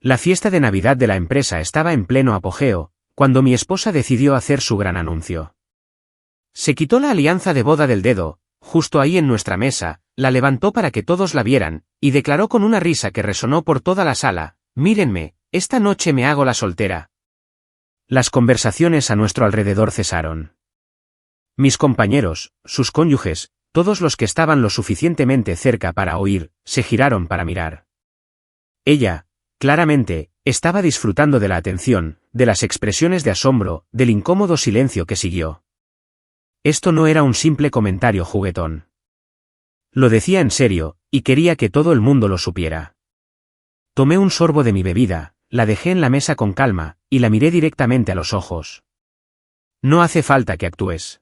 La fiesta de Navidad de la empresa estaba en pleno apogeo, cuando mi esposa decidió hacer su gran anuncio. Se quitó la alianza de boda del dedo, justo ahí en nuestra mesa, la levantó para que todos la vieran, y declaró con una risa que resonó por toda la sala: «Mírenme, esta noche me hago la soltera». Las conversaciones a nuestro alrededor cesaron. Mis compañeros, sus cónyuges, todos los que estaban lo suficientemente cerca para oír, se giraron para mirar. Ella, claramente, estaba disfrutando de la atención, de las expresiones de asombro, del incómodo silencio que siguió. Esto no era un simple comentario juguetón. Lo decía en serio, y quería que todo el mundo lo supiera. Tomé un sorbo de mi bebida, la dejé en la mesa con calma, y la miré directamente a los ojos. «No hace falta que actúes.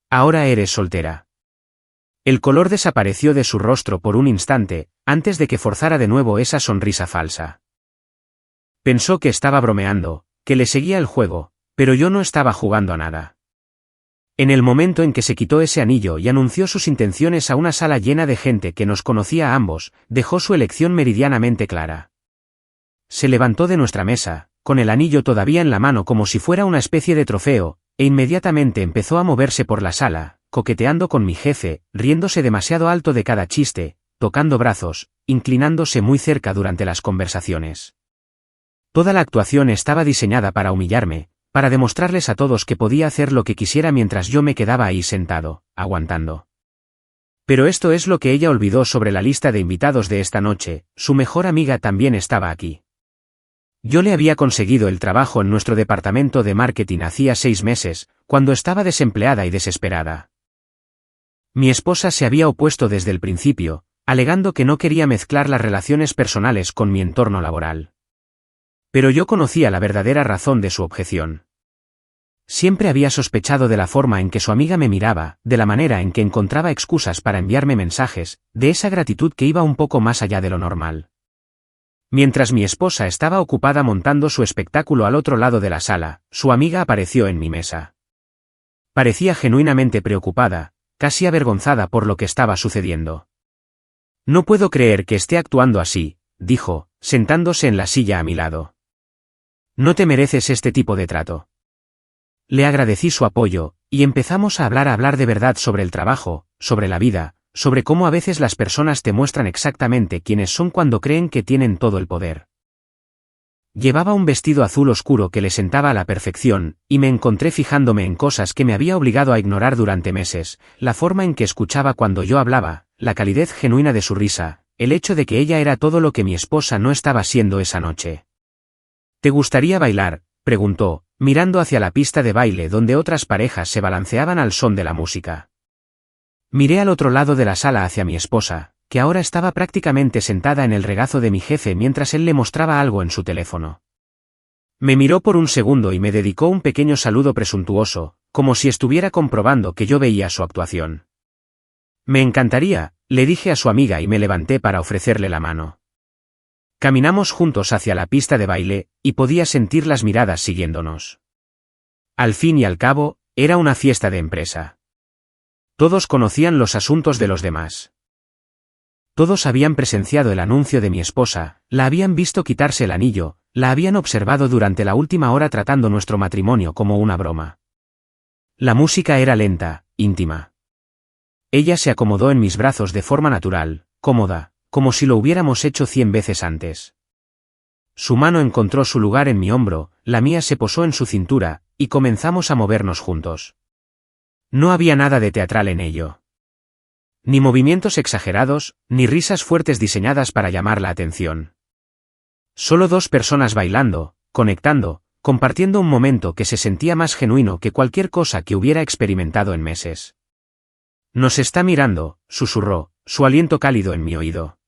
Ahora eres soltera». El color desapareció de su rostro por un instante, antes de que forzara de nuevo esa sonrisa falsa. Pensó que estaba bromeando, que le seguía el juego, pero yo no estaba jugando a nada. En el momento en que se quitó ese anillo y anunció sus intenciones a una sala llena de gente que nos conocía a ambos, dejó su elección meridianamente clara. Se levantó de nuestra mesa, con el anillo todavía en la mano como si fuera una especie de trofeo, e inmediatamente empezó a moverse por la sala, coqueteando con mi jefe, riéndose demasiado alto de cada chiste, tocando brazos, inclinándose muy cerca durante las conversaciones. Toda la actuación estaba diseñada para humillarme, para demostrarles a todos que podía hacer lo que quisiera mientras yo me quedaba ahí sentado, aguantando. Pero esto es lo que ella olvidó sobre la lista de invitados de esta noche: su mejor amiga también estaba aquí. Yo le había conseguido el trabajo en nuestro departamento de marketing hacía 6 meses, cuando estaba desempleada y desesperada. Mi esposa se había opuesto desde el principio, alegando que no quería mezclar las relaciones personales con mi entorno laboral. Pero yo conocía la verdadera razón de su objeción. Siempre había sospechado de la forma en que su amiga me miraba, de la manera en que encontraba excusas para enviarme mensajes, de esa gratitud que iba un poco más allá de lo normal. Mientras mi esposa estaba ocupada montando su espectáculo al otro lado de la sala, su amiga apareció en mi mesa. Parecía genuinamente preocupada, casi avergonzada por lo que estaba sucediendo. «No puedo creer que esté actuando así», dijo, sentándose en la silla a mi lado. «No te mereces este tipo de trato». Le agradecí su apoyo, y empezamos a hablar de verdad sobre el trabajo, sobre la vida, sobre cómo a veces las personas te muestran exactamente quiénes son cuando creen que tienen todo el poder. Llevaba un vestido azul oscuro que le sentaba a la perfección, y me encontré fijándome en cosas que me había obligado a ignorar durante meses: la forma en que escuchaba cuando yo hablaba, la calidez genuina de su risa, el hecho de que ella era todo lo que mi esposa no estaba siendo esa noche. «¿Te gustaría bailar?», preguntó, mirando hacia la pista de baile donde otras parejas se balanceaban al son de la música. Miré al otro lado de la sala hacia mi esposa, que ahora estaba prácticamente sentada en el regazo de mi jefe mientras él le mostraba algo en su teléfono. Me miró por un segundo y me dedicó un pequeño saludo presuntuoso, como si estuviera comprobando que yo veía su actuación. «Me encantaría», le dije a su amiga y me levanté para ofrecerle la mano. Caminamos juntos hacia la pista de baile, y podía sentir las miradas siguiéndonos. Al fin y al cabo, era una fiesta de empresa. Todos conocían los asuntos de los demás. Todos habían presenciado el anuncio de mi esposa, la habían visto quitarse el anillo, la habían observado durante la última hora tratando nuestro matrimonio como una broma. La música era lenta, íntima. Ella se acomodó en mis brazos de forma natural, cómoda, como si lo hubiéramos hecho 100 veces antes. Su mano encontró su lugar en mi hombro, la mía se posó en su cintura, y comenzamos a movernos juntos. No había nada de teatral en ello. Ni movimientos exagerados, ni risas fuertes diseñadas para llamar la atención. Solo 2 personas bailando, conectando, compartiendo un momento que se sentía más genuino que cualquier cosa que hubiera experimentado en meses. «Nos está mirando», susurró, su aliento cálido en mi oído.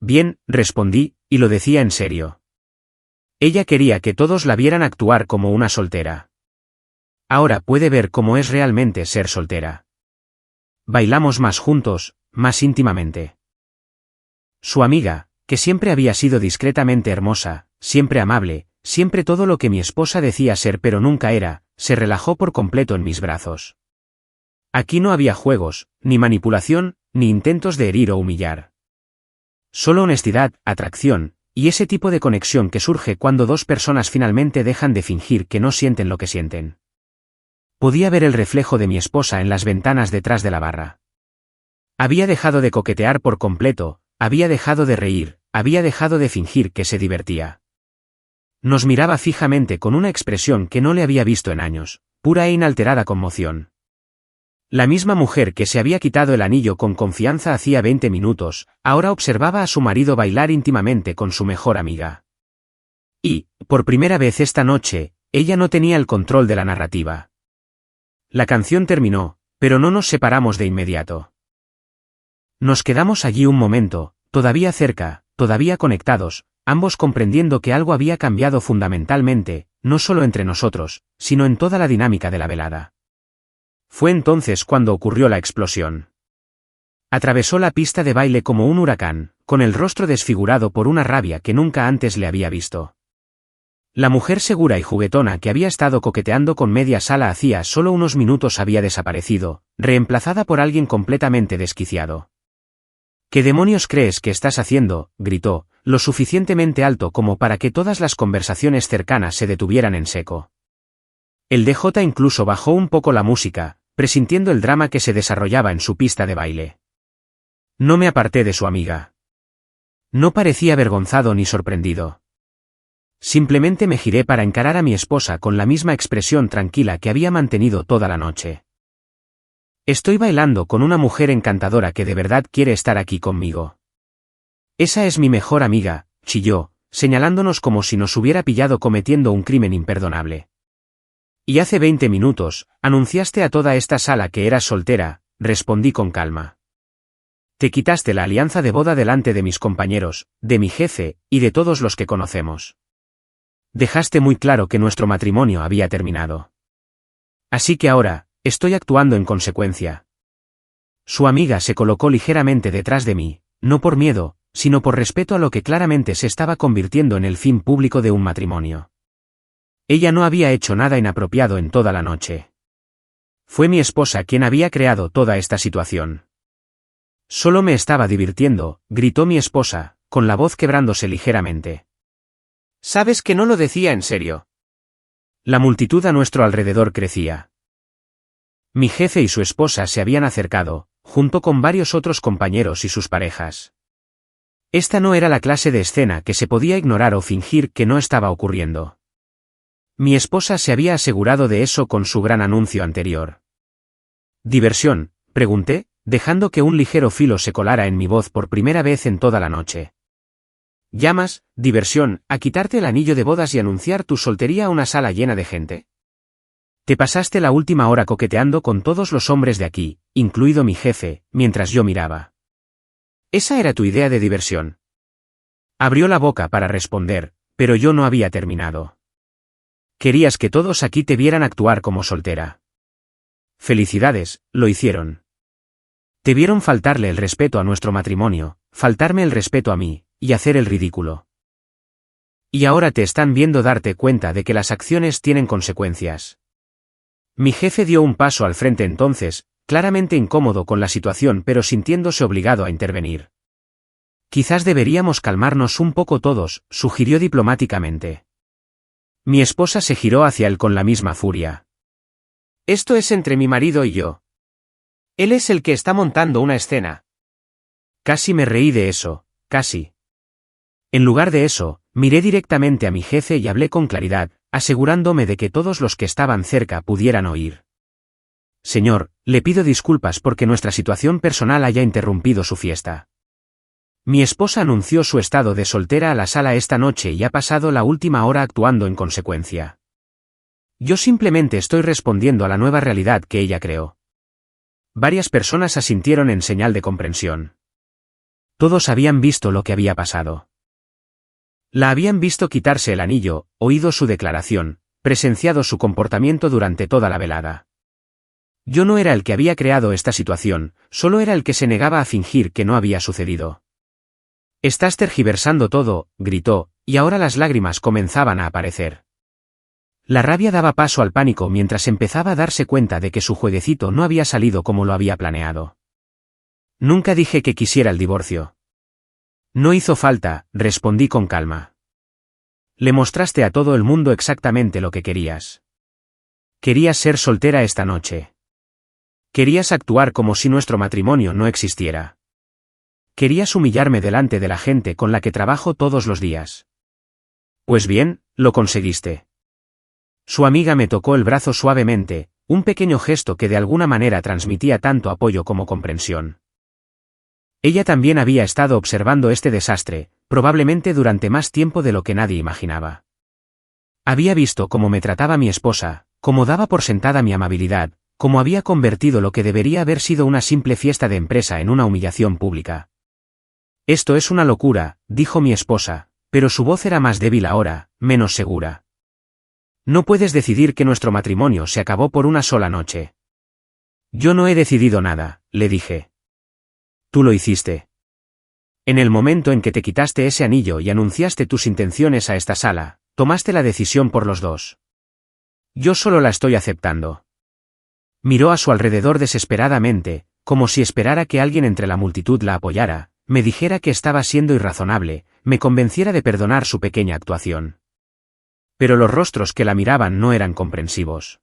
«Bien», respondí, y lo decía en serio. Ella quería que todos la vieran actuar como una soltera. Ahora puede ver cómo es realmente ser soltera. Bailamos más juntos, más íntimamente. Su amiga, que siempre había sido discretamente hermosa, siempre amable, siempre todo lo que mi esposa decía ser pero nunca era, se relajó por completo en mis brazos. Aquí no había juegos, ni manipulación, ni intentos de herir o humillar. Solo honestidad, atracción, y ese tipo de conexión que surge cuando dos personas finalmente dejan de fingir que no sienten lo que sienten. Podía ver el reflejo de mi esposa en las ventanas detrás de la barra. Había dejado de coquetear por completo, había dejado de reír, había dejado de fingir que se divertía. Nos miraba fijamente con una expresión que no le había visto en años, pura e inalterada conmoción. La misma mujer que se había quitado el anillo con confianza hacía 20 minutos, ahora observaba a su marido bailar íntimamente con su mejor amiga. Y, por primera vez esta noche, ella no tenía el control de la narrativa. La canción terminó, pero no nos separamos de inmediato. Nos quedamos allí un momento, todavía cerca, todavía conectados, ambos comprendiendo que algo había cambiado fundamentalmente, no solo entre nosotros, sino en toda la dinámica de la velada. Fue entonces cuando ocurrió la explosión. Atravesó la pista de baile como un huracán, con el rostro desfigurado por una rabia que nunca antes le había visto. La mujer segura y juguetona que había estado coqueteando con media sala hacía solo unos minutos había desaparecido, reemplazada por alguien completamente desquiciado. ¿Qué demonios crees que estás haciendo?, gritó, lo suficientemente alto como para que todas las conversaciones cercanas se detuvieran en seco. El DJ incluso bajó un poco la música, presintiendo el drama que se desarrollaba en su pista de baile. No me aparté de su amiga. No parecía avergonzado ni sorprendido. Simplemente me giré para encarar a mi esposa con la misma expresión tranquila que había mantenido toda la noche. Estoy bailando con una mujer encantadora que de verdad quiere estar aquí conmigo. Esa es mi mejor amiga, chilló, señalándonos como si nos hubiera pillado cometiendo un crimen imperdonable. Y hace 20 minutos, anunciaste a toda esta sala que eras soltera, respondí con calma. Te quitaste la alianza de boda delante de mis compañeros, de mi jefe, y de todos los que conocemos. Dejaste muy claro que nuestro matrimonio había terminado. Así que ahora, estoy actuando en consecuencia. Su amiga se colocó ligeramente detrás de mí, no por miedo, sino por respeto a lo que claramente se estaba convirtiendo en el fin público de un matrimonio. Ella no había hecho nada inapropiado en toda la noche. Fue mi esposa quien había creado toda esta situación. Solo me estaba divirtiendo, gritó mi esposa, con la voz quebrándose ligeramente. Sabes que no lo decía en serio. La multitud a nuestro alrededor crecía. Mi jefe y su esposa se habían acercado, junto con varios otros compañeros y sus parejas. Esta no era la clase de escena que se podía ignorar o fingir que no estaba ocurriendo. Mi esposa se había asegurado de eso con su gran anuncio anterior. ¿Diversión?, pregunté, dejando que un ligero filo se colara en mi voz por primera vez en toda la noche. ¿Llamas, diversión, a quitarte el anillo de bodas y anunciar tu soltería a una sala llena de gente? Te pasaste la última hora coqueteando con todos los hombres de aquí, incluido mi jefe, mientras yo miraba. ¿Esa era tu idea de diversión? Abrió la boca para responder, pero yo no había terminado. Querías que todos aquí te vieran actuar como soltera. Felicidades, lo hicieron. Te vieron faltarle el respeto a nuestro matrimonio, faltarme el respeto a mí, y hacer el ridículo. Y ahora te están viendo darte cuenta de que las acciones tienen consecuencias. Mi jefe dio un paso al frente entonces, claramente incómodo con la situación pero sintiéndose obligado a intervenir. Quizás deberíamos calmarnos un poco todos, sugirió diplomáticamente. Mi esposa se giró hacia él con la misma furia. Esto es entre mi marido y yo. Él es el que está montando una escena. Casi me reí de eso, casi. En lugar de eso, miré directamente a mi jefe y hablé con claridad, asegurándome de que todos los que estaban cerca pudieran oír. Señor, le pido disculpas porque nuestra situación personal haya interrumpido su fiesta. Mi esposa anunció su estado de soltera a la sala esta noche y ha pasado la última hora actuando en consecuencia. Yo simplemente estoy respondiendo a la nueva realidad que ella creó. Varias personas asintieron en señal de comprensión. Todos habían visto lo que había pasado. La habían visto quitarse el anillo, oído su declaración, presenciado su comportamiento durante toda la velada. Yo no era el que había creado esta situación, solo era el que se negaba a fingir que no había sucedido. Estás tergiversando todo, gritó, y ahora las lágrimas comenzaban a aparecer. La rabia daba paso al pánico mientras empezaba a darse cuenta de que su jueguecito no había salido como lo había planeado. Nunca dije que quisiera el divorcio. No hizo falta, respondí con calma. Le mostraste a todo el mundo exactamente lo que querías. Querías ser soltera esta noche. Querías actuar como si nuestro matrimonio no existiera. Querías humillarme delante de la gente con la que trabajo todos los días. Pues bien, lo conseguiste. Su amiga me tocó el brazo suavemente, un pequeño gesto que de alguna manera transmitía tanto apoyo como comprensión. Ella también había estado observando este desastre, probablemente durante más tiempo de lo que nadie imaginaba. Había visto cómo me trataba mi esposa, cómo daba por sentada mi amabilidad, cómo había convertido lo que debería haber sido una simple fiesta de empresa en una humillación pública. Esto es una locura, dijo mi esposa, pero su voz era más débil ahora, menos segura. No puedes decidir que nuestro matrimonio se acabó por una sola noche. Yo no he decidido nada, le dije. Tú lo hiciste. En el momento en que te quitaste ese anillo y anunciaste tus intenciones a esta sala, tomaste la decisión por los dos. Yo solo la estoy aceptando. Miró a su alrededor desesperadamente, como si esperara que alguien entre la multitud la apoyara, me dijera que estaba siendo irrazonable, me convenciera de perdonar su pequeña actuación. Pero los rostros que la miraban no eran comprensivos.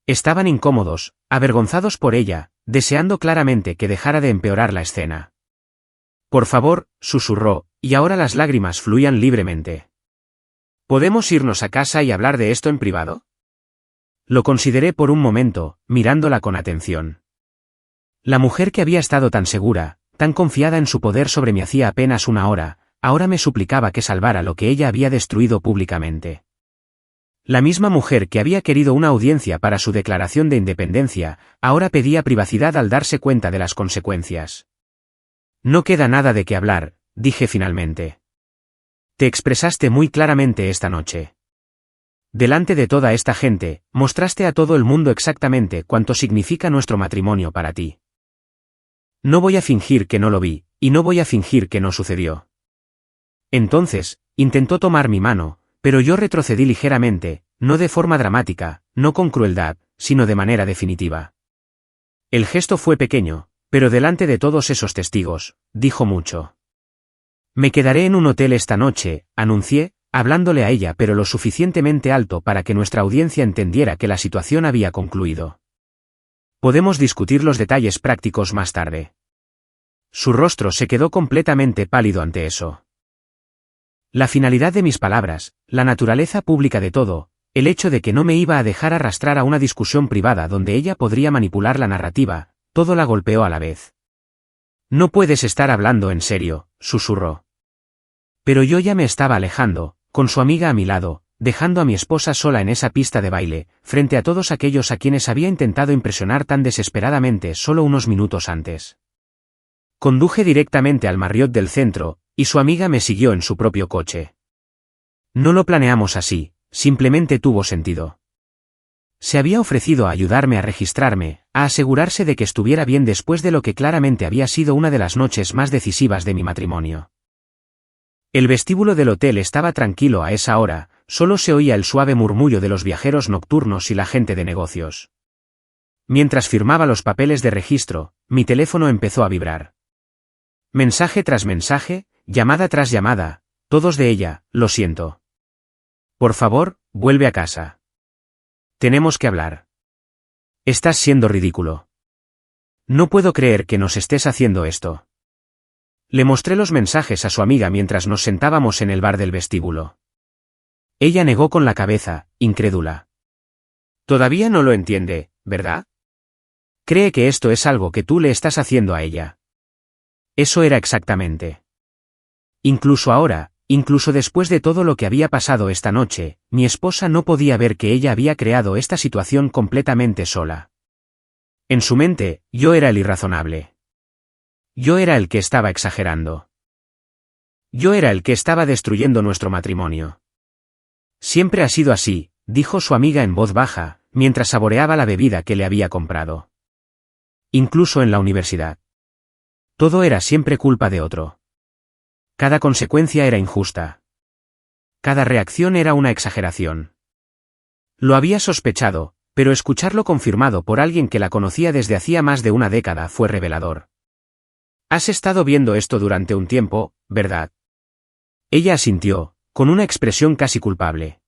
Estaban incómodos, avergonzados por ella, deseando claramente que dejara de empeorar la escena. Por favor, susurró, y ahora las lágrimas fluían libremente. ¿Podemos irnos a casa y hablar de esto en privado? Lo consideré por un momento, mirándola con atención. La mujer que había estado tan segura, tan confiada en su poder sobre mí hacía apenas una hora, ahora me suplicaba que salvara lo que ella había destruido públicamente. La misma mujer que había querido una audiencia para su declaración de independencia, ahora pedía privacidad al darse cuenta de las consecuencias. No queda nada de qué hablar, dije finalmente. Te expresaste muy claramente esta noche. Delante de toda esta gente, mostraste a todo el mundo exactamente cuánto significa nuestro matrimonio para ti. No voy a fingir que no lo vi, y no voy a fingir que no sucedió. Entonces, intentó tomar mi mano, pero yo retrocedí ligeramente, no de forma dramática, no con crueldad, sino de manera definitiva. El gesto fue pequeño, pero delante de todos esos testigos, dijo mucho. Me quedaré en un hotel esta noche, anuncié, hablándole a ella pero lo suficientemente alto para que nuestra audiencia entendiera que la situación había concluido. Podemos discutir los detalles prácticos más tarde. Su rostro se quedó completamente pálido ante eso. La finalidad de mis palabras, la naturaleza pública de todo, el hecho de que no me iba a dejar arrastrar a una discusión privada donde ella podría manipular la narrativa, todo la golpeó a la vez. No puedes estar hablando en serio, susurró. Pero yo ya me estaba alejando, con su amiga a mi lado, dejando a mi esposa sola en esa pista de baile, frente a todos aquellos a quienes había intentado impresionar tan desesperadamente solo unos minutos antes. Conduje directamente al Marriott del centro, y su amiga me siguió en su propio coche. No lo planeamos así, simplemente tuvo sentido. Se había ofrecido a ayudarme a registrarme, a asegurarse de que estuviera bien después de lo que claramente había sido una de las noches más decisivas de mi matrimonio. El vestíbulo del hotel estaba tranquilo a esa hora, solo se oía el suave murmullo de los viajeros nocturnos y la gente de negocios. Mientras firmaba los papeles de registro, mi teléfono empezó a vibrar. Mensaje tras mensaje, llamada tras llamada, todos de ella, lo siento. Por favor, vuelve a casa. Tenemos que hablar. Estás siendo ridículo. No puedo creer que nos estés haciendo esto. Le mostré los mensajes a su amiga mientras nos sentábamos en el bar del vestíbulo. Ella negó con la cabeza, incrédula. Todavía no lo entiende, ¿verdad? Cree que esto es algo que tú le estás haciendo a ella. Eso era exactamente. Incluso ahora, incluso después de todo lo que había pasado esta noche, mi esposa no podía ver que ella había creado esta situación completamente sola. En su mente, yo era el irrazonable. Yo era el que estaba exagerando. Yo era el que estaba destruyendo nuestro matrimonio. Siempre ha sido así, dijo su amiga en voz baja, mientras saboreaba la bebida que le había comprado. Incluso en la universidad. Todo era siempre culpa de otro. Cada consecuencia era injusta. Cada reacción era una exageración. Lo había sospechado, pero escucharlo confirmado por alguien que la conocía desde hacía más de una década fue revelador. Has estado viendo esto durante un tiempo, ¿verdad? Ella asintió, con una expresión casi culpable.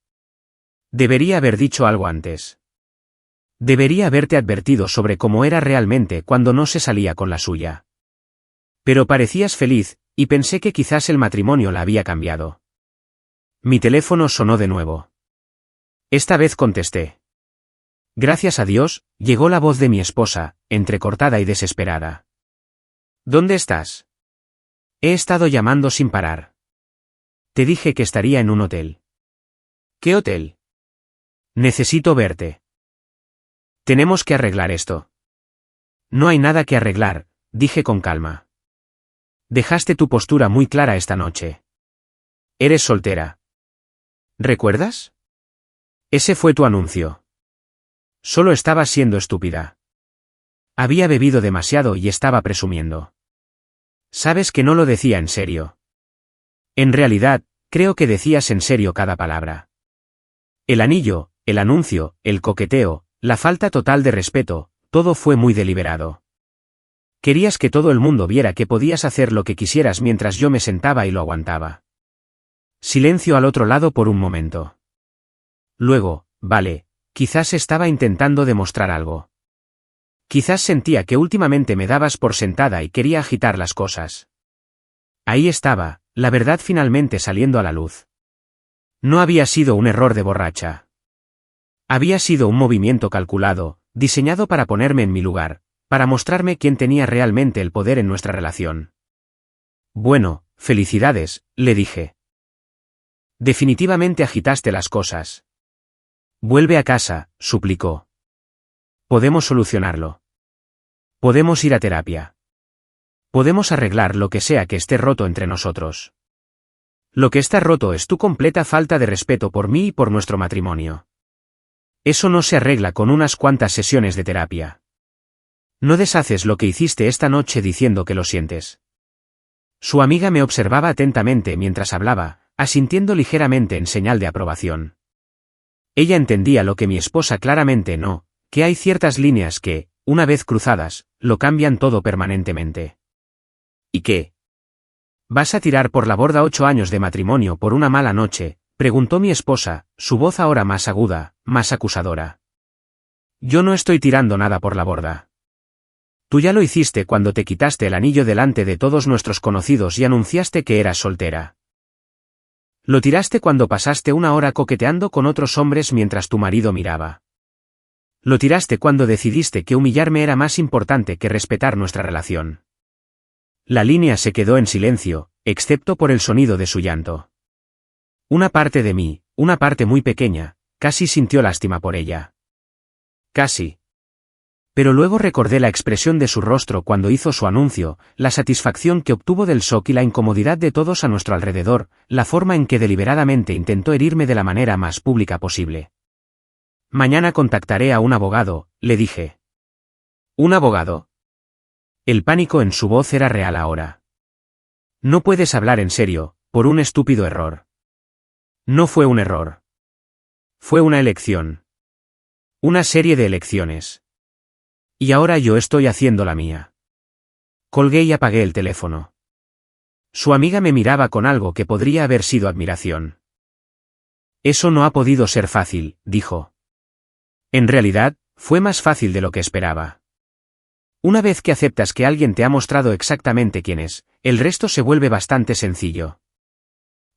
Debería haber dicho algo antes. Debería haberte advertido sobre cómo era realmente cuando no se salía con la suya. Pero parecías feliz, y pensé que quizás el matrimonio la había cambiado. Mi teléfono sonó de nuevo. Esta vez contesté. Gracias a Dios, llegó la voz de mi esposa, entrecortada y desesperada. ¿Dónde estás? He estado llamando sin parar. Te dije que estaría en un hotel. ¿Qué hotel? Necesito verte. Tenemos que arreglar esto. No hay nada que arreglar, dije con calma. Dejaste tu postura muy clara esta noche. Eres soltera. ¿Recuerdas? Ese fue tu anuncio. Solo estabas siendo estúpida. Había bebido demasiado y estaba presumiendo. Sabes que no lo decía en serio. En realidad, creo que decías en serio cada palabra. El anillo, el anuncio, el coqueteo, la falta total de respeto, todo fue muy deliberado. Querías que todo el mundo viera que podías hacer lo que quisieras mientras yo me sentaba y lo aguantaba. Silencio al otro lado por un momento. Luego, vale, quizás estaba intentando demostrar algo. Quizás sentía que últimamente me dabas por sentada y quería agitar las cosas. Ahí estaba, la verdad finalmente saliendo a la luz. No había sido un error de borracha. Había sido un movimiento calculado, diseñado para ponerme en mi lugar, para mostrarme quién tenía realmente el poder en nuestra relación. Bueno, felicidades, le dije. Definitivamente agitaste las cosas. Vuelve a casa, suplicó. Podemos solucionarlo. Podemos ir a terapia. Podemos arreglar lo que sea que esté roto entre nosotros. Lo que está roto es tu completa falta de respeto por mí y por nuestro matrimonio. Eso no se arregla con unas cuantas sesiones de terapia. No deshaces lo que hiciste esta noche diciendo que lo sientes. Su amiga me observaba atentamente mientras hablaba, asintiendo ligeramente en señal de aprobación. Ella entendía lo que mi esposa claramente no, que hay ciertas líneas que, una vez cruzadas, lo cambian todo permanentemente. ¿Y qué? ¿Vas a tirar por la borda 8 años de matrimonio por una mala noche?, preguntó mi esposa, su voz ahora más aguda, más acusadora. Yo no estoy tirando nada por la borda. Tú ya lo hiciste cuando te quitaste el anillo delante de todos nuestros conocidos y anunciaste que eras soltera. Lo tiraste cuando pasaste una hora coqueteando con otros hombres mientras tu marido miraba. Lo tiraste cuando decidiste que humillarme era más importante que respetar nuestra relación. La línea se quedó en silencio, excepto por el sonido de su llanto. Una parte de mí, una parte muy pequeña, casi sintió lástima por ella. Casi. Pero luego recordé la expresión de su rostro cuando hizo su anuncio, la satisfacción que obtuvo del shock y la incomodidad de todos a nuestro alrededor, la forma en que deliberadamente intentó herirme de la manera más pública posible. Mañana contactaré a un abogado, le dije. ¿Un abogado? El pánico en su voz era real ahora. No puedes hablar en serio, por un estúpido error. No fue un error. Fue una elección. Una serie de elecciones. Y ahora yo estoy haciendo la mía. Colgué y apagué el teléfono. Su amiga me miraba con algo que podría haber sido admiración. Eso no ha podido ser fácil, dijo. En realidad, fue más fácil de lo que esperaba. Una vez que aceptas que alguien te ha mostrado exactamente quién es, el resto se vuelve bastante sencillo.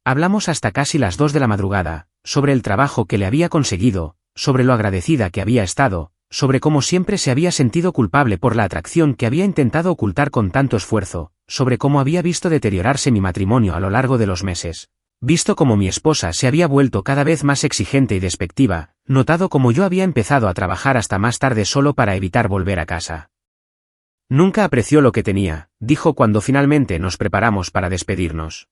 Hablamos hasta casi las 2 de la madrugada, sobre el trabajo que le había conseguido, sobre lo agradecida que había estado, sobre cómo siempre se había sentido culpable por la atracción que había intentado ocultar con tanto esfuerzo, sobre cómo había visto deteriorarse mi matrimonio a lo largo de los meses, visto cómo mi esposa se había vuelto cada vez más exigente y despectiva, notado cómo yo había empezado a trabajar hasta más tarde solo para evitar volver a casa. Nunca apreció lo que tenía, dijo cuando finalmente nos preparamos para despedirnos.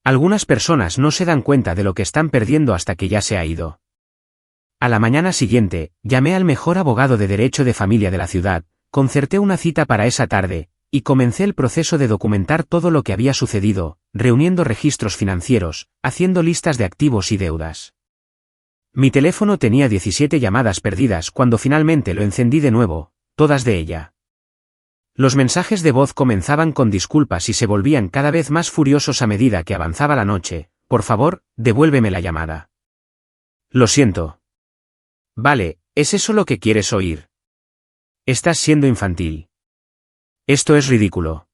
Algunas personas no se dan cuenta de lo que están perdiendo hasta que ya se ha ido. A la mañana siguiente, llamé al mejor abogado de derecho de familia de la ciudad, concerté una cita para esa tarde, y comencé el proceso de documentar todo lo que había sucedido, reuniendo registros financieros, haciendo listas de activos y deudas. Mi teléfono tenía 17 llamadas perdidas cuando finalmente lo encendí de nuevo, todas de ella. Los mensajes de voz comenzaban con disculpas y se volvían cada vez más furiosos a medida que avanzaba la noche. Por favor, devuélveme la llamada. Lo siento. Vale, ¿es eso lo que quieres oír? Estás siendo infantil. Esto es ridículo.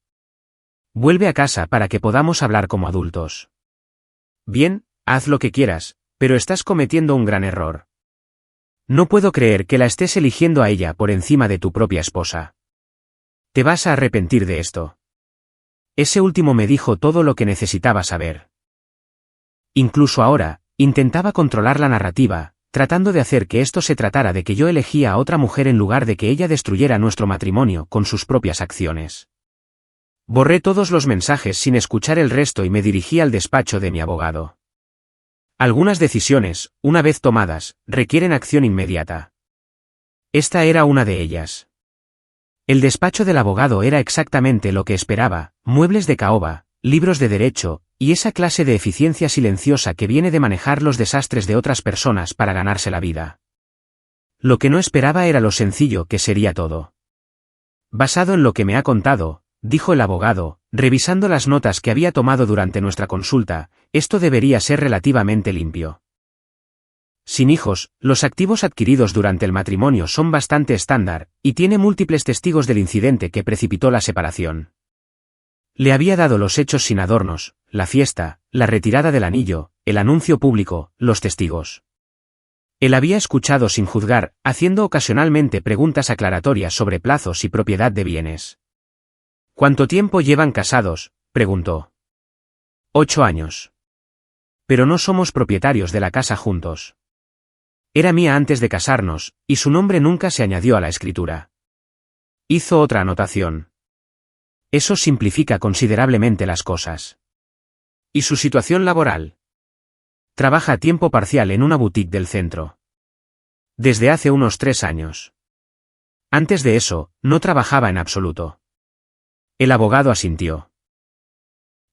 Vuelve a casa para que podamos hablar como adultos. Bien, haz lo que quieras, pero estás cometiendo un gran error. No puedo creer que la estés eligiendo a ella por encima de tu propia esposa. Te vas a arrepentir de esto. Ese último me dijo todo lo que necesitaba saber. Incluso ahora, intentaba controlar la narrativa, tratando de hacer que esto se tratara de que yo elegía a otra mujer en lugar de que ella destruyera nuestro matrimonio con sus propias acciones. Borré todos los mensajes sin escuchar el resto y me dirigí al despacho de mi abogado. Algunas decisiones, una vez tomadas, requieren acción inmediata. Esta era una de ellas. El despacho del abogado era exactamente lo que esperaba: muebles de caoba, libros de derecho, y esa clase de eficiencia silenciosa que viene de manejar los desastres de otras personas para ganarse la vida. Lo que no esperaba era lo sencillo que sería todo. Basado en lo que me ha contado, dijo el abogado, revisando las notas que había tomado durante nuestra consulta, esto debería ser relativamente limpio. Sin hijos, los activos adquiridos durante el matrimonio son bastante estándar, y tiene múltiples testigos del incidente que precipitó la separación. Le había dado los hechos sin adornos, la fiesta, la retirada del anillo, el anuncio público, los testigos. Él había escuchado sin juzgar, haciendo ocasionalmente preguntas aclaratorias sobre plazos y propiedad de bienes. ¿Cuánto tiempo llevan casados?, preguntó. 8 años. Pero no somos propietarios de la casa juntos. Era mía antes de casarnos, y su nombre nunca se añadió a la escritura. Hizo otra anotación. Eso simplifica considerablemente las cosas. ¿Y su situación laboral? Trabaja a tiempo parcial en una boutique del centro. Desde hace unos 3 años. Antes de eso, no trabajaba en absoluto. El abogado asintió.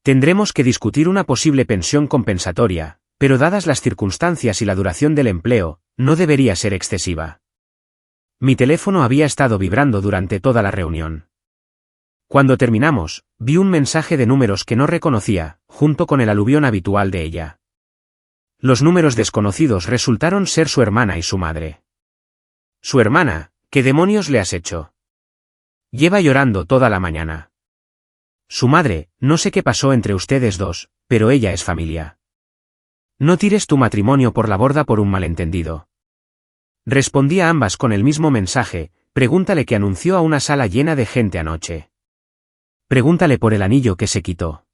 Tendremos que discutir una posible pensión compensatoria, pero dadas las circunstancias y la duración del empleo, no debería ser excesiva. Mi teléfono había estado vibrando durante toda la reunión. Cuando terminamos, vi un mensaje de números que no reconocía, junto con el aluvión habitual de ella. Los números desconocidos resultaron ser su hermana y su madre. Su hermana, ¿qué demonios le has hecho? Lleva llorando toda la mañana. Su madre, no sé qué pasó entre ustedes dos, pero ella es familia. No tires tu matrimonio por la borda por un malentendido. Respondí a ambas con el mismo mensaje: pregúntale qué anunció a una sala llena de gente anoche. Pregúntale por el anillo que se quitó.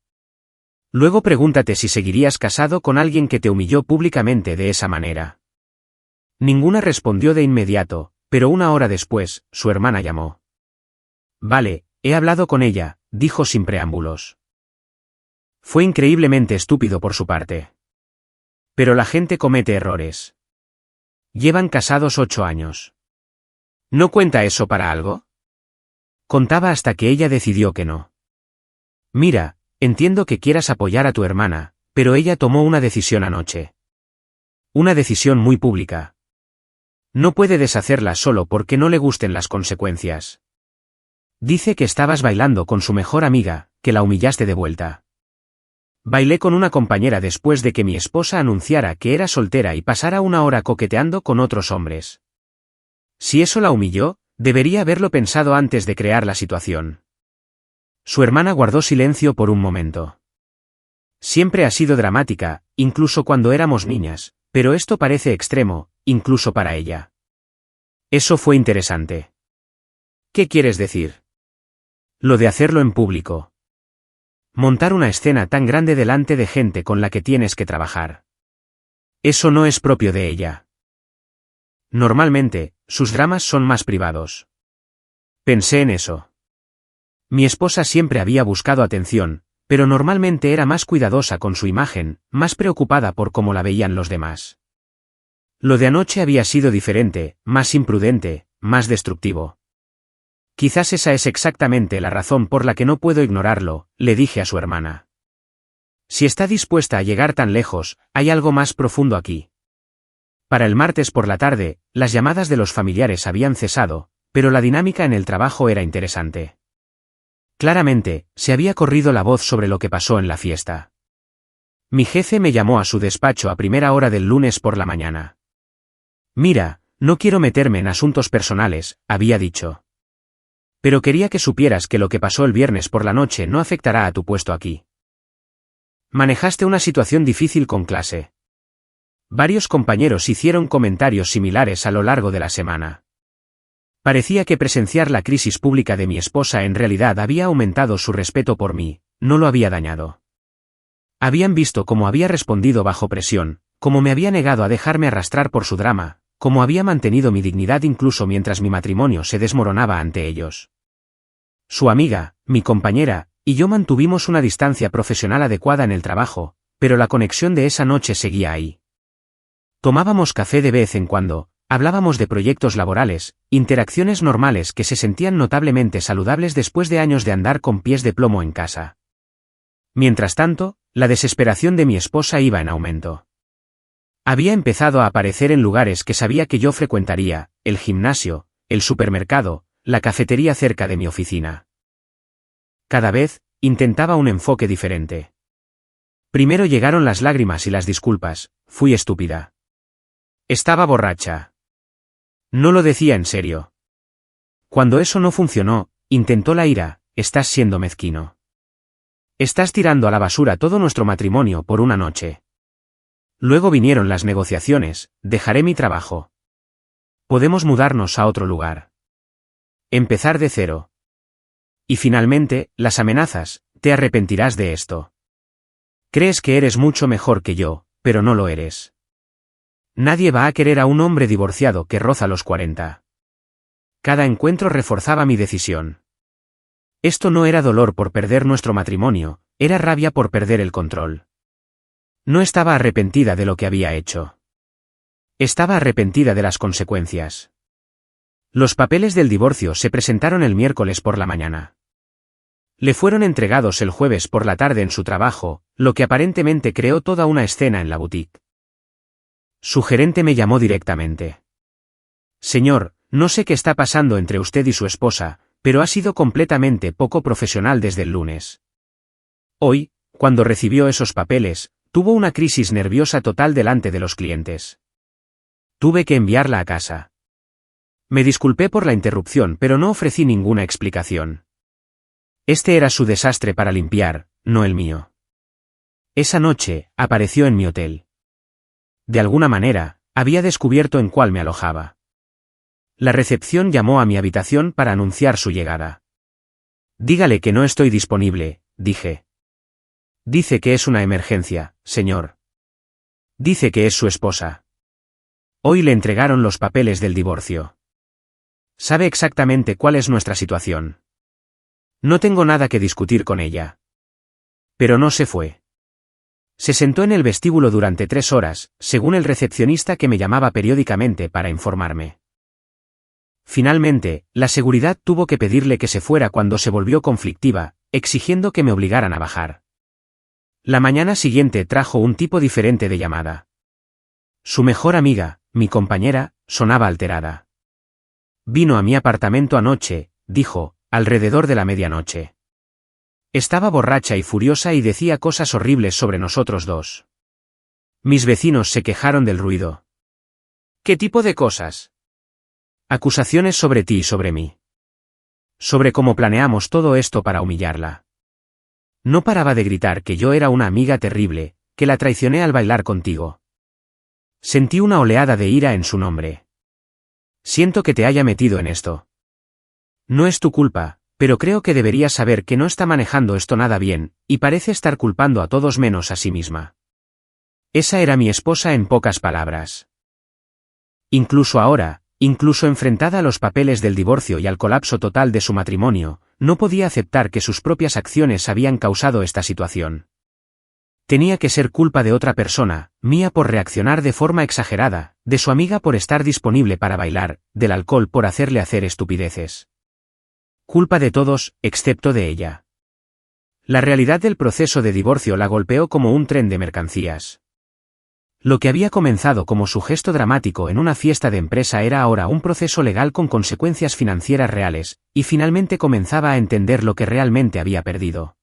Luego pregúntate si seguirías casado con alguien que te humilló públicamente de esa manera. Ninguna respondió de inmediato, pero 1 hora después, su hermana llamó. Vale, he hablado con ella, dijo sin preámbulos. Fue increíblemente estúpido por su parte. Pero la gente comete errores. Llevan casados 8 años. ¿No cuenta eso para algo? Contaba hasta que ella decidió que no. Mira, entiendo que quieras apoyar a tu hermana, pero ella tomó una decisión anoche. Una decisión muy pública. No puede deshacerla solo porque no le gusten las consecuencias. Dice que estabas bailando con su mejor amiga, que la humillaste de vuelta. Bailé con una compañera después de que mi esposa anunciara que era soltera y pasara 1 hora coqueteando con otros hombres. Si eso la humilló, debería haberlo pensado antes de crear la situación. Su hermana guardó silencio por un momento. Siempre ha sido dramática, incluso cuando éramos niñas, pero esto parece extremo, incluso para ella. Eso fue interesante. ¿Qué quieres decir? Lo de hacerlo en público. Montar una escena tan grande delante de gente con la que tienes que trabajar. Eso no es propio de ella. Normalmente, sus dramas son más privados. Pensé en eso. Mi esposa siempre había buscado atención, pero normalmente era más cuidadosa con su imagen, más preocupada por cómo la veían los demás. Lo de anoche había sido diferente, más imprudente, más destructivo. Quizás esa es exactamente la razón por la que no puedo ignorarlo, le dije a su hermana. Si está dispuesta a llegar tan lejos, hay algo más profundo aquí. Para el martes por la tarde, las llamadas de los familiares habían cesado, pero la dinámica en el trabajo era interesante. Claramente, se había corrido la voz sobre lo que pasó en la fiesta. Mi jefe me llamó a su despacho a primera hora del lunes por la mañana. Mira, no quiero meterme en asuntos personales, había dicho. Pero quería que supieras que lo que pasó el viernes por la noche no afectará a tu puesto aquí. Manejaste una situación difícil con clase. Varios compañeros hicieron comentarios similares a lo largo de la semana. Parecía que presenciar la crisis pública de mi esposa en realidad había aumentado su respeto por mí, no lo había dañado. Habían visto cómo había respondido bajo presión, cómo me había negado a dejarme arrastrar por su drama, cómo había mantenido mi dignidad incluso mientras mi matrimonio se desmoronaba ante ellos. Su amiga, mi compañera, y yo mantuvimos una distancia profesional adecuada en el trabajo, pero la conexión de esa noche seguía ahí. Tomábamos café de vez en cuando, hablábamos de proyectos laborales, interacciones normales que se sentían notablemente saludables después de años de andar con pies de plomo en casa. Mientras tanto, la desesperación de mi esposa iba en aumento. Había empezado a aparecer en lugares que sabía que yo frecuentaría, el gimnasio, el supermercado, la cafetería cerca de mi oficina. Cada vez, intentaba un enfoque diferente. Primero llegaron las lágrimas y las disculpas, fui estúpida. Estaba borracha. No lo decía en serio. Cuando eso no funcionó, intentó la ira, estás siendo mezquino. Estás tirando a la basura todo nuestro matrimonio por una noche. Luego vinieron las negociaciones, dejaré mi trabajo. Podemos mudarnos a otro lugar. Empezar de cero. Y finalmente, las amenazas, te arrepentirás de esto. Crees que eres mucho mejor que yo, pero no lo eres. Nadie va a querer a un hombre divorciado que roza los 40. Cada encuentro reforzaba mi decisión. Esto no era dolor por perder nuestro matrimonio, era rabia por perder el control. No estaba arrepentida de lo que había hecho. Estaba arrepentida de las consecuencias. Los papeles del divorcio se presentaron el miércoles por la mañana. Le fueron entregados el jueves por la tarde en su trabajo, lo que aparentemente creó toda una escena en la boutique. Su gerente me llamó directamente. Señor, no sé qué está pasando entre usted y su esposa, pero ha sido completamente poco profesional desde el lunes. Hoy, cuando recibió esos papeles, tuvo una crisis nerviosa total delante de los clientes. Tuve que enviarla a casa. Me disculpé por la interrupción, pero no ofrecí ninguna explicación. Este era su desastre para limpiar, no el mío. Esa noche, apareció en mi hotel. De alguna manera, había descubierto en cuál me alojaba. La recepción llamó a mi habitación para anunciar su llegada. Dígale que no estoy disponible, dije. Dice que es una emergencia, señor. Dice que es su esposa. Hoy le entregaron los papeles del divorcio. Sabe exactamente cuál es nuestra situación. No tengo nada que discutir con ella. Pero no se fue. Se sentó en el vestíbulo durante 3 horas, según el recepcionista que me llamaba periódicamente para informarme. Finalmente, la seguridad tuvo que pedirle que se fuera cuando se volvió conflictiva, exigiendo que me obligaran a bajar. La mañana siguiente trajo un tipo diferente de llamada. Su mejor amiga, mi compañera, sonaba alterada. Vino a mi apartamento anoche, dijo, alrededor de la medianoche. Estaba borracha y furiosa y decía cosas horribles sobre nosotros dos. Mis vecinos se quejaron del ruido. ¿Qué tipo de cosas? Acusaciones sobre ti y sobre mí. Sobre cómo planeamos todo esto para humillarla. No paraba de gritar que yo era una amiga terrible, que la traicioné al bailar contigo. Sentí una oleada de ira en su nombre. Siento que te haya metido en esto. No es tu culpa, pero creo que deberías saber que no está manejando esto nada bien, y parece estar culpando a todos menos a sí misma. Esa era mi esposa en pocas palabras. Incluso ahora, incluso enfrentada a los papeles del divorcio y al colapso total de su matrimonio, no podía aceptar que sus propias acciones habían causado esta situación. Tenía que ser culpa de otra persona, mía por reaccionar de forma exagerada, de su amiga por estar disponible para bailar, del alcohol por hacerle hacer estupideces. Culpa de todos, excepto de ella. La realidad del proceso de divorcio la golpeó como un tren de mercancías. Lo que había comenzado como su gesto dramático en una fiesta de empresa era ahora un proceso legal con consecuencias financieras reales, y finalmente comenzaba a entender lo que realmente había perdido.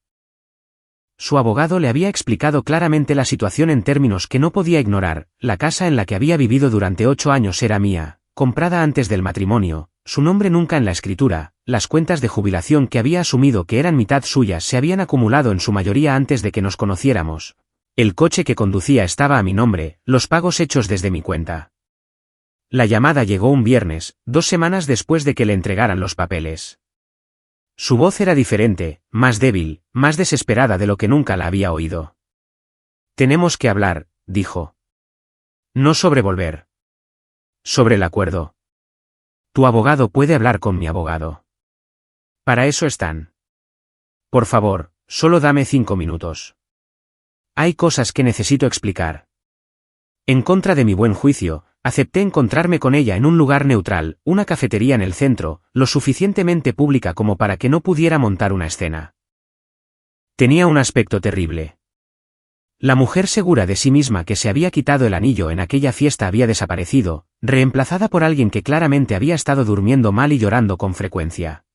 Su abogado le había explicado claramente la situación en términos que no podía ignorar. La casa en la que había vivido durante 8 años era mía, comprada antes del matrimonio, su nombre nunca en la escritura, las cuentas de jubilación que había asumido que eran mitad suyas se habían acumulado en su mayoría antes de que nos conociéramos. El coche que conducía estaba a mi nombre, los pagos hechos desde mi cuenta. La llamada llegó un viernes, 2 semanas después de que le entregaran los papeles. Su voz era diferente, más débil, más desesperada de lo que nunca la había oído. Tenemos que hablar, dijo. No sobre volver. Sobre el acuerdo. Tu abogado puede hablar con mi abogado. Para eso están. Por favor, solo dame 5 minutos. Hay cosas que necesito explicar. En contra de mi buen juicio, acepté encontrarme con ella en un lugar neutral, una cafetería en el centro, lo suficientemente pública como para que no pudiera montar una escena. Tenía un aspecto terrible. La mujer segura de sí misma que se había quitado el anillo en aquella fiesta había desaparecido, reemplazada por alguien que claramente había estado durmiendo mal y llorando con frecuencia.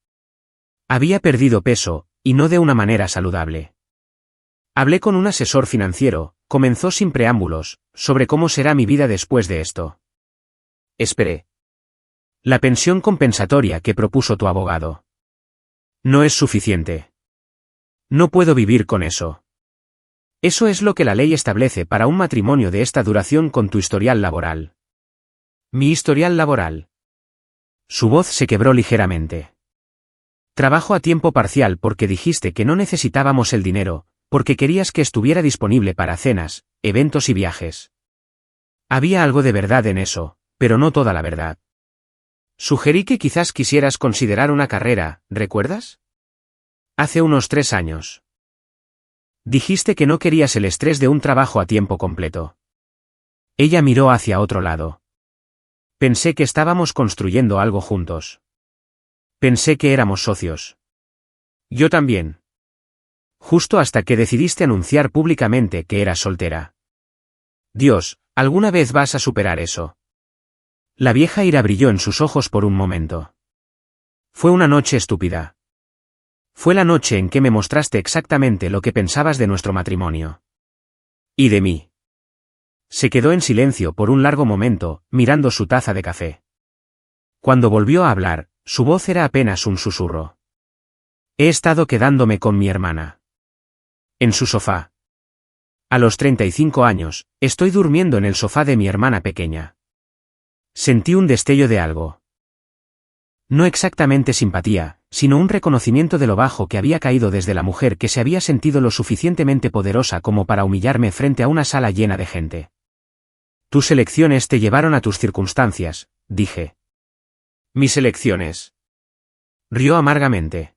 Había perdido peso, y no de una manera saludable. Hablé con un asesor financiero, comenzó sin preámbulos, sobre cómo será mi vida después de esto. Esperé. La pensión compensatoria que propuso tu abogado. No es suficiente. No puedo vivir con eso. Eso es lo que la ley establece para un matrimonio de esta duración con tu historial laboral. Mi historial laboral. Su voz se quebró ligeramente. Trabajo a tiempo parcial porque dijiste que no necesitábamos el dinero, porque querías que estuviera disponible para cenas, eventos y viajes. Había algo de verdad en eso, pero no toda la verdad. Sugerí que quizás quisieras considerar una carrera, ¿recuerdas? Hace unos 3 años. Dijiste que no querías el estrés de un trabajo a tiempo completo. Ella miró hacia otro lado. Pensé que estábamos construyendo algo juntos. Pensé que éramos socios. Yo también. Justo hasta que decidiste anunciar públicamente que eras soltera. Dios, ¿alguna vez vas a superar eso? La vieja ira brilló en sus ojos por un momento. Fue una noche estúpida. Fue la noche en que me mostraste exactamente lo que pensabas de nuestro matrimonio. Y de mí. Se quedó en silencio por un largo momento, mirando su taza de café. Cuando volvió a hablar, su voz era apenas un susurro. He estado quedándome con mi hermana. En su sofá. A los 35 años, estoy durmiendo en el sofá de mi hermana pequeña. Sentí un destello de algo. No exactamente simpatía, sino un reconocimiento de lo bajo que había caído desde la mujer que se había sentido lo suficientemente poderosa como para humillarme frente a una sala llena de gente. Tus elecciones te llevaron a tus circunstancias, dije. ¿Mis elecciones? Rió amargamente.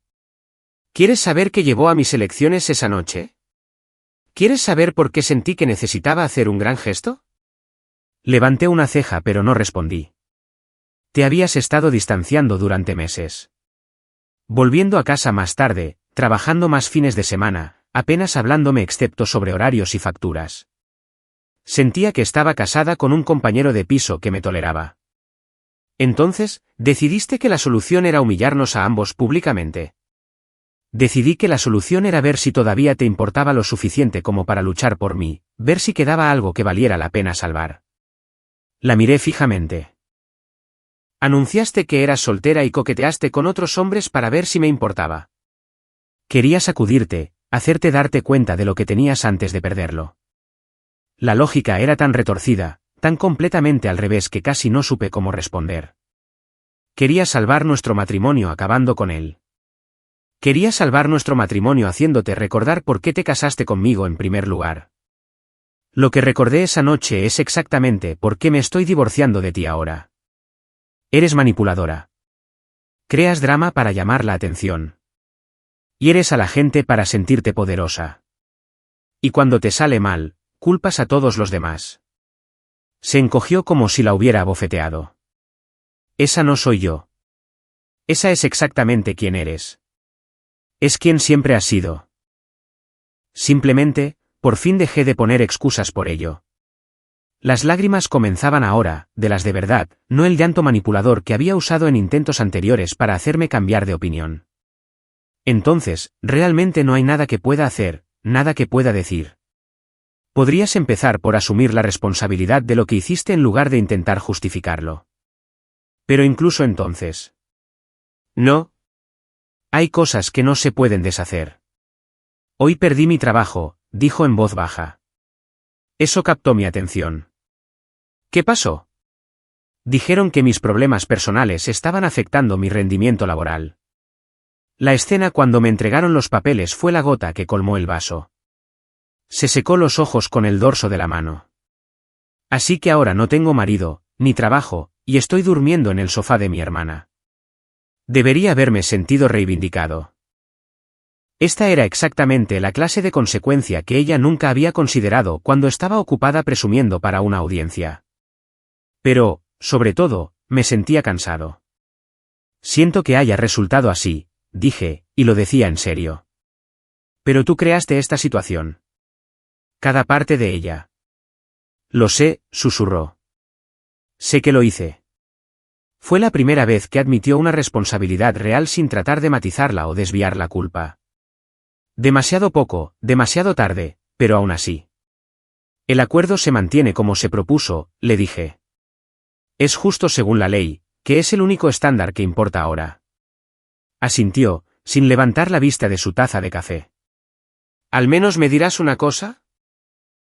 ¿Quieres saber qué llevó a mis elecciones esa noche? ¿Quieres saber por qué sentí que necesitaba hacer un gran gesto? Levanté una ceja pero no respondí. Te habías estado distanciando durante meses. Volviendo a casa más tarde, trabajando más fines de semana, apenas hablándome excepto sobre horarios y facturas. Sentía que estaba casada con un compañero de piso que me toleraba. Entonces, decidiste que la solución era humillarnos a ambos públicamente. Decidí que la solución era ver si todavía te importaba lo suficiente como para luchar por mí, ver si quedaba algo que valiera la pena salvar. La miré fijamente. Anunciaste que eras soltera y coqueteaste con otros hombres para ver si me importaba. Quería sacudirte, hacerte darte cuenta de lo que tenías antes de perderlo. La lógica era tan retorcida, tan completamente al revés que casi no supe cómo responder. Quería salvar nuestro matrimonio acabando con él. Quería salvar nuestro matrimonio haciéndote recordar por qué te casaste conmigo en primer lugar. Lo que recordé esa noche es exactamente por qué me estoy divorciando de ti ahora. Eres manipuladora. Creas drama para llamar la atención. Hieres a la gente para sentirte poderosa. Y cuando te sale mal, culpas a todos los demás. Se encogió como si la hubiera abofeteado. Esa no soy yo. Esa es exactamente quién eres. Es quien siempre has sido. Simplemente, por fin dejé de poner excusas por ello. Las lágrimas comenzaban ahora, de las de verdad, no el llanto manipulador que había usado en intentos anteriores para hacerme cambiar de opinión. Entonces, realmente no hay nada que pueda hacer, nada que pueda decir. Podrías empezar por asumir la responsabilidad de lo que hiciste en lugar de intentar justificarlo. Pero incluso entonces. No. Hay cosas que no se pueden deshacer. Hoy perdí mi trabajo, dijo en voz baja. Eso captó mi atención. ¿Qué pasó? Dijeron que mis problemas personales estaban afectando mi rendimiento laboral. La escena cuando me entregaron los papeles fue la gota que colmó el vaso. Se secó los ojos con el dorso de la mano. Así que ahora no tengo marido, ni trabajo, y estoy durmiendo en el sofá de mi hermana. Debería haberme sentido reivindicado. Esta era exactamente la clase de consecuencia que ella nunca había considerado cuando estaba ocupada presumiendo para una audiencia. Pero, sobre todo, me sentía cansado. Siento que haya resultado así, dije, y lo decía en serio. Pero tú creaste esta situación. Cada parte de ella. Lo sé, susurró. Sé que lo hice. Fue la primera vez que admitió una responsabilidad real sin tratar de matizarla o desviar la culpa. Demasiado poco, demasiado tarde, pero aún así. El acuerdo se mantiene como se propuso, le dije. Es justo según la ley, que es el único estándar que importa ahora. Asintió, sin levantar la vista de su taza de café. ¿Al menos me dirás una cosa?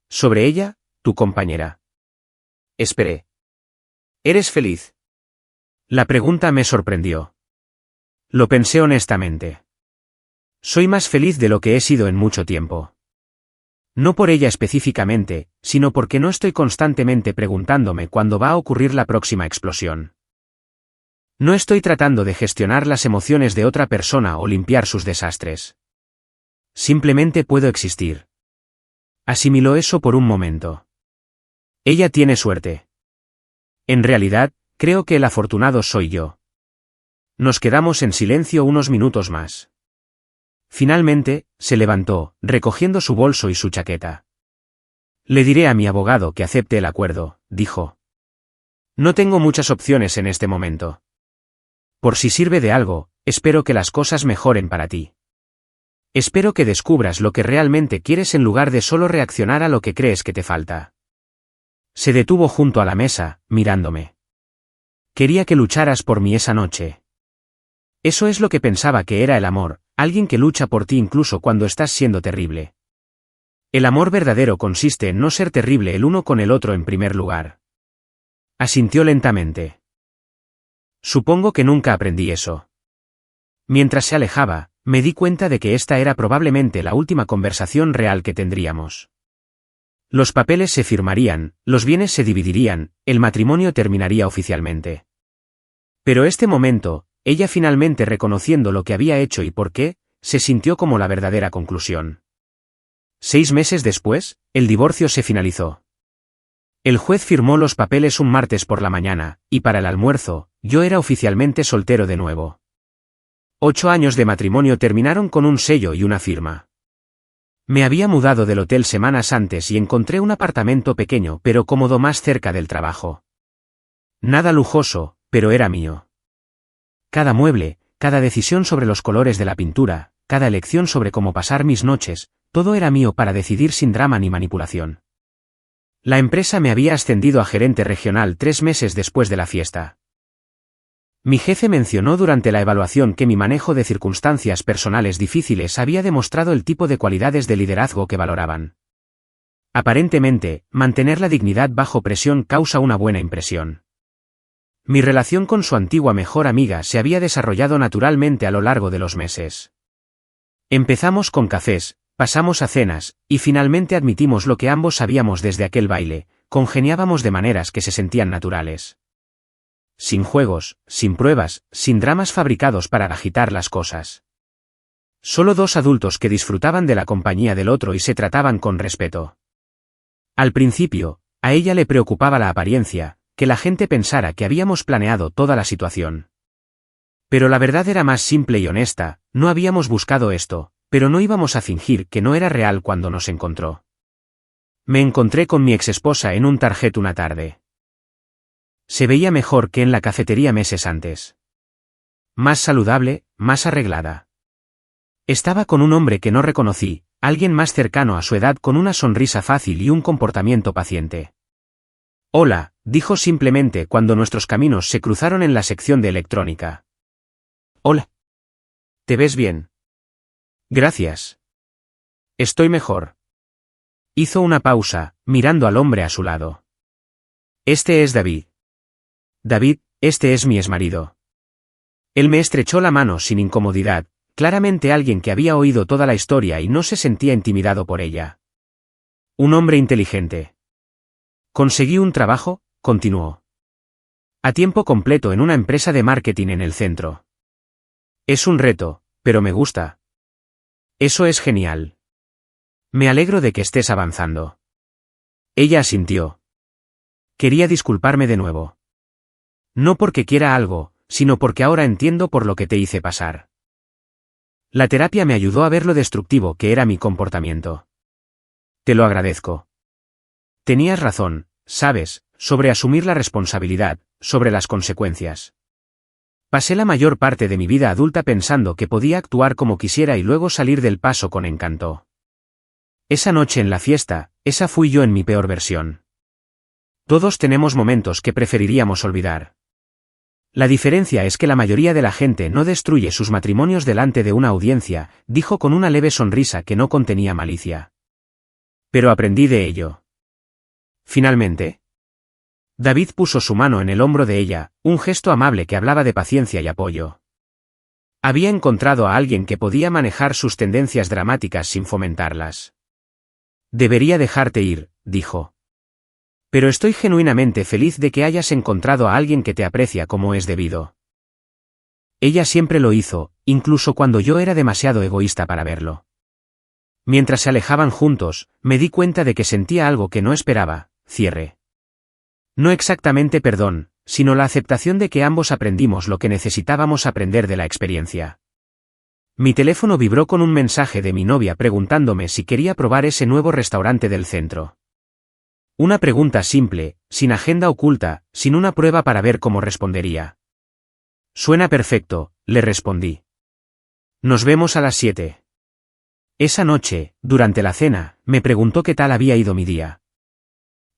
Sobre ella, tu compañera. Esperé. ¿Eres feliz? La pregunta me sorprendió. Lo pensé honestamente. Soy más feliz de lo que he sido en mucho tiempo. No por ella específicamente, sino porque no estoy constantemente preguntándome cuándo va a ocurrir la próxima explosión. No estoy tratando de gestionar las emociones de otra persona o limpiar sus desastres. Simplemente puedo existir. Asimiló eso por un momento. Ella tiene suerte. En realidad, creo que el afortunado soy yo. Nos quedamos en silencio unos minutos más. Finalmente, se levantó, recogiendo su bolso y su chaqueta. Le diré a mi abogado que acepte el acuerdo, dijo. No tengo muchas opciones en este momento. Por si sirve de algo, espero que las cosas mejoren para ti. Espero que descubras lo que realmente quieres en lugar de solo reaccionar a lo que crees que te falta. Se detuvo junto a la mesa, mirándome. Quería que lucharas por mí esa noche. Eso es lo que pensaba que era el amor, alguien que lucha por ti incluso cuando estás siendo terrible. El amor verdadero consiste en no ser terrible el uno con el otro en primer lugar. Asintió lentamente. Supongo que nunca aprendí eso. Mientras se alejaba, me di cuenta de que esta era probablemente la última conversación real que tendríamos. Los papeles se firmarían, los bienes se dividirían, el matrimonio terminaría oficialmente. Pero este momento, ella finalmente reconociendo lo que había hecho y por qué, se sintió como la verdadera conclusión. 6 meses después, el divorcio se finalizó. El juez firmó los papeles un martes por la mañana, y para el almuerzo, yo era oficialmente soltero de nuevo. 8 años de matrimonio terminaron con un sello y una firma. Me había mudado del hotel semanas antes y encontré un apartamento pequeño pero cómodo más cerca del trabajo. Nada lujoso, pero era mío. Cada mueble, cada decisión sobre los colores de la pintura, cada elección sobre cómo pasar mis noches, todo era mío para decidir sin drama ni manipulación. La empresa me había ascendido a gerente regional 3 meses después de la fiesta. Mi jefe mencionó durante la evaluación que mi manejo de circunstancias personales difíciles había demostrado el tipo de cualidades de liderazgo que valoraban. Aparentemente, mantener la dignidad bajo presión causa una buena impresión. Mi relación con su antigua mejor amiga se había desarrollado naturalmente a lo largo de los meses. Empezamos con cafés, pasamos a cenas, y finalmente admitimos lo que ambos sabíamos desde aquel baile, congeniábamos de maneras que se sentían naturales. Sin juegos, sin pruebas, sin dramas fabricados para agitar las cosas. Solo 2 adultos que disfrutaban de la compañía del otro y se trataban con respeto. Al principio, a ella le preocupaba la apariencia, que la gente pensara que habíamos planeado toda la situación. Pero la verdad era más simple y honesta, no habíamos buscado esto, pero no íbamos a fingir que no era real cuando nos encontró. Me encontré con mi exesposa en un Target una tarde. Se veía mejor que en la cafetería meses antes. Más saludable, más arreglada. Estaba con un hombre que no reconocí, alguien más cercano a su edad con una sonrisa fácil y un comportamiento paciente. Hola, dijo simplemente cuando nuestros caminos se cruzaron en la sección de electrónica. Hola. ¿Te ves bien? Gracias. Estoy mejor. Hizo una pausa, mirando al hombre a su lado. Este es David. David, este es mi exmarido. Él me estrechó la mano sin incomodidad, claramente alguien que había oído toda la historia y no se sentía intimidado por ella. Un hombre inteligente. Conseguí un trabajo, continuó. A tiempo completo en una empresa de marketing en el centro. Es un reto, pero me gusta. Eso es genial. Me alegro de que estés avanzando. Ella asintió. Quería disculparme de nuevo. No porque quiera algo, sino porque ahora entiendo por lo que te hice pasar. La terapia me ayudó a ver lo destructivo que era mi comportamiento. Te lo agradezco. Tenías razón, sabes, sobre asumir la responsabilidad, sobre las consecuencias. Pasé la mayor parte de mi vida adulta pensando que podía actuar como quisiera y luego salir del paso con encanto. Esa noche en la fiesta, esa fui yo en mi peor versión. Todos tenemos momentos que preferiríamos olvidar. La diferencia es que la mayoría de la gente no destruye sus matrimonios delante de una audiencia, dijo con una leve sonrisa que no contenía malicia. Pero aprendí de ello. Finalmente. David puso su mano en el hombro de ella, un gesto amable que hablaba de paciencia y apoyo. Había encontrado a alguien que podía manejar sus tendencias dramáticas sin fomentarlas. Debería dejarte ir, dijo. Pero estoy genuinamente feliz de que hayas encontrado a alguien que te aprecia como es debido. Ella siempre lo hizo, incluso cuando yo era demasiado egoísta para verlo. Mientras se alejaban juntos, me di cuenta de que sentía algo que no esperaba, cierre. No exactamente perdón, sino la aceptación de que ambos aprendimos lo que necesitábamos aprender de la experiencia. Mi teléfono vibró con un mensaje de mi novia preguntándome si quería probar ese nuevo restaurante del centro. Una pregunta simple, sin agenda oculta, sin una prueba para ver cómo respondería. Suena perfecto, le respondí. Nos vemos a las 7. Esa noche, durante la cena, me preguntó qué tal había ido mi día.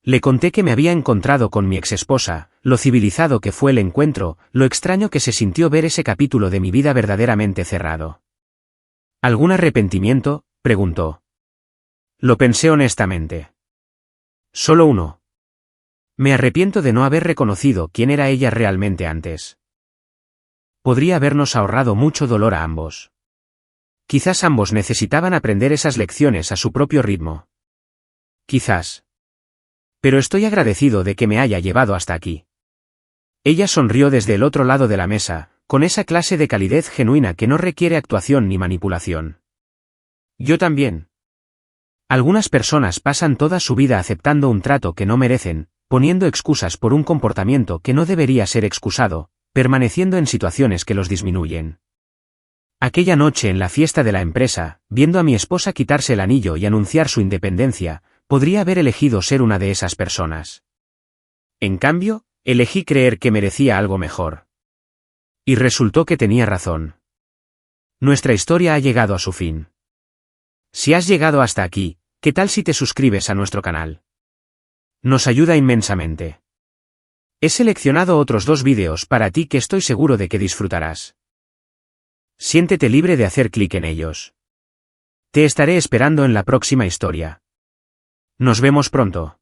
Le conté que me había encontrado con mi exesposa, lo civilizado que fue el encuentro, lo extraño que se sintió ver ese capítulo de mi vida verdaderamente cerrado. ¿Algún arrepentimiento?, preguntó. Lo pensé honestamente. Solo uno. Me arrepiento de no haber reconocido quién era ella realmente antes. Podría habernos ahorrado mucho dolor a ambos. Quizás ambos necesitaban aprender esas lecciones a su propio ritmo. Quizás. Pero estoy agradecido de que me haya llevado hasta aquí. Ella sonrió desde el otro lado de la mesa, con esa clase de calidez genuina que no requiere actuación ni manipulación. Yo también. Algunas personas pasan toda su vida aceptando un trato que no merecen, poniendo excusas por un comportamiento que no debería ser excusado, permaneciendo en situaciones que los disminuyen. Aquella noche en la fiesta de la empresa, viendo a mi esposa quitarse el anillo y anunciar su independencia, podría haber elegido ser una de esas personas. En cambio, elegí creer que merecía algo mejor. Y resultó que tenía razón. Nuestra historia ha llegado a su fin. Si has llegado hasta aquí, ¿qué tal si te suscribes a nuestro canal? Nos ayuda inmensamente. He seleccionado otros 2 vídeos para ti que estoy seguro de que disfrutarás. Siéntete libre de hacer clic en ellos. Te estaré esperando en la próxima historia. Nos vemos pronto.